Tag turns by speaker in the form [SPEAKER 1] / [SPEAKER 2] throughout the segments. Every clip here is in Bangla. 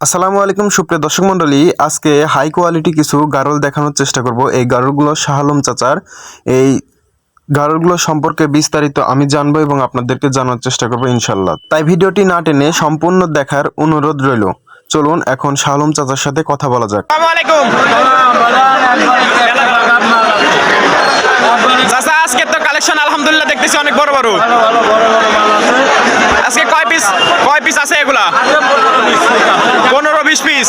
[SPEAKER 1] আসসালামু আলাইকুম সুপ্রিয় দর্শক মণ্ডলী, আজকে হাই কোয়ালিটি কিছু গারল দেখানোর চেষ্টা করব। এই গারলগুলো শাহ আলম চাচার। এই গারলগুলো সম্পর্কে বিস্তারিত আমি জানবো এবং আপনাদেরকে জানার চেষ্টা করবো ইনশাল্লাহ। তাই ভিডিওটি না টেনে সম্পূর্ণ দেখার অনুরোধ রইল। চলুন এখন শাহ আলম চাচার সাথে কথা বলা যাক।
[SPEAKER 2] আসসালামু আলাইকুম চাচা, আজকে তো কালেকশন আলহামদুলিল্লাহ দেখতেছি অনেক বড় বড়। আজকে কয় পিস আছে এগুলা? 15-20 পিস।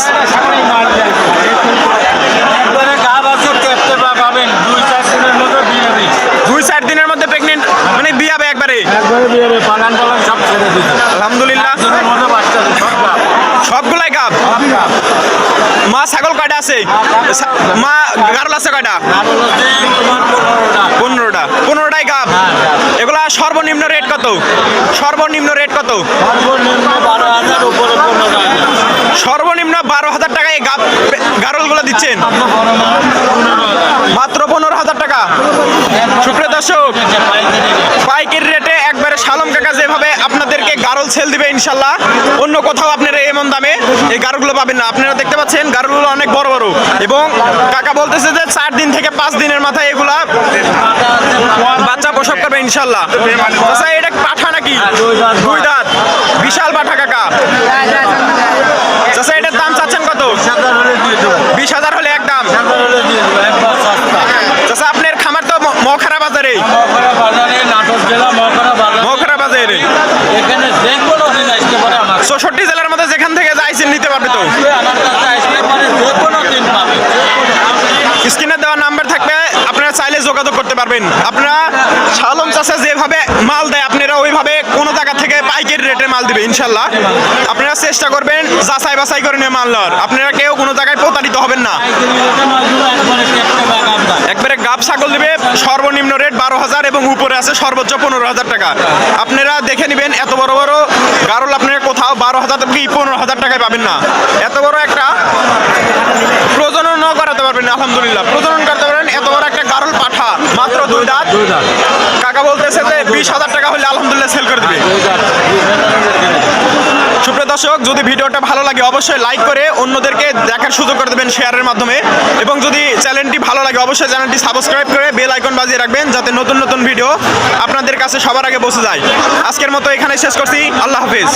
[SPEAKER 2] দুই চার দিনের মধ্যে প্রেগনেন্ট, মানে বিয়ে হবে একবারে। আলহামদুলিল্লাহ সবগুলাই গাব। মা ছাগল কয়টা আছে? মা গারল আছে কয়টা? 15টাই গাব। এগুলা সর্বনিম্ন রেট কত? সর্বনিম্ন 12,000 টাকায় গারলগুলো দিচ্ছেন, মাত্র 15,000 টাকা। সুপ্রিয় দর্শক, পাইকারি রেটে একবারে শালম কাকা যেভাবে আপনাদেরকে গারল সেল দিবে ইনশাল্লাহ, অন্য কোথাও আপনারা এমন দামে এই গারলগুলো পাবেন না। আপনারা দেখতে পাচ্ছেন গারলগুলো অনেক বড় বড়, এবং কাকা বলতেছে যে 4 দিন থেকে 5 দিনের মাথায় এগুলা বাচ্চা প্রসব করবে ইনশাল্লাহ। আচ্ছা, এটা পাঠা নাকি? 2 দাঁত, বিশাল পাঠা কাকা। আচ্ছা, এটার দাম চাচ্ছেন কত? 20,000 হলে একদম। আচ্ছা, আপনার খামার তো মখরা বাজারে। মখরা বাজারে 64 জেলার মধ্যে যেখান থেকে যাইছেন নিতে পারবে তো। স্ক্রিনে দেওয়া নাম্বার থাকবে, আপনারা চাইলে যোগাযোগ করতে পারবেন। আপনারা শাহ আলম চাচা যেভাবে মাল দেয় আপনারা ওইভাবে কোনো জায়গা থেকে পাইকারি রেটে মাল দিবে ইনশাল্লাহ। আপনারা চেষ্টা করবেন যাচাই বাছাই করে নিয়ে মাল নেওয়ার। আপনারা কেউ কোনো জায়গায় প্রতারিত হবেন না। একবারে গাব ছাগল দিবে, সর্বনিম্ন রেট 12,000 এবং উপরে আছে সর্বোচ্চ 15,000 টাকা। আপনারা দেখে নেবেন, এত বড় বড় গারল আপনারা কোথাও 12,000 থেকে 15,000 টাকায় পাবেন না। এত বড় একটা প্রজনন করাতে পারবেন না, আলহামদুলিল্লাহ প্রজনন করতে পারেন। এত বড় একটা গারল পাঠা, মাত্র 2 দাঁত। কাকা বলতেছে যে 20,000 টাকা হলে আলহামদুলিল্লাহ সেল করে দিবে। সুপ্রিয় দর্শক, যদি ভিডিওটা ভালো লাগে অবশ্যই লাইক করে অন্যদেরকে দেখার সুযোগ করে দেবেন শেয়ারের মাধ্যমে, এবং যদি চ্যানেলটি ভালো লাগে অবশ্যই চ্যানেলটি সাবস্ক্রাইব করে বেল আইকন বাজিয়ে রাখবেন, যাতে নতুন নতুন ভিডিও আপনাদের কাছে সবার আগে পৌঁছে যায়। আজকের মতো এখানে শেষ করছি, আল্লাহ হাফেজ।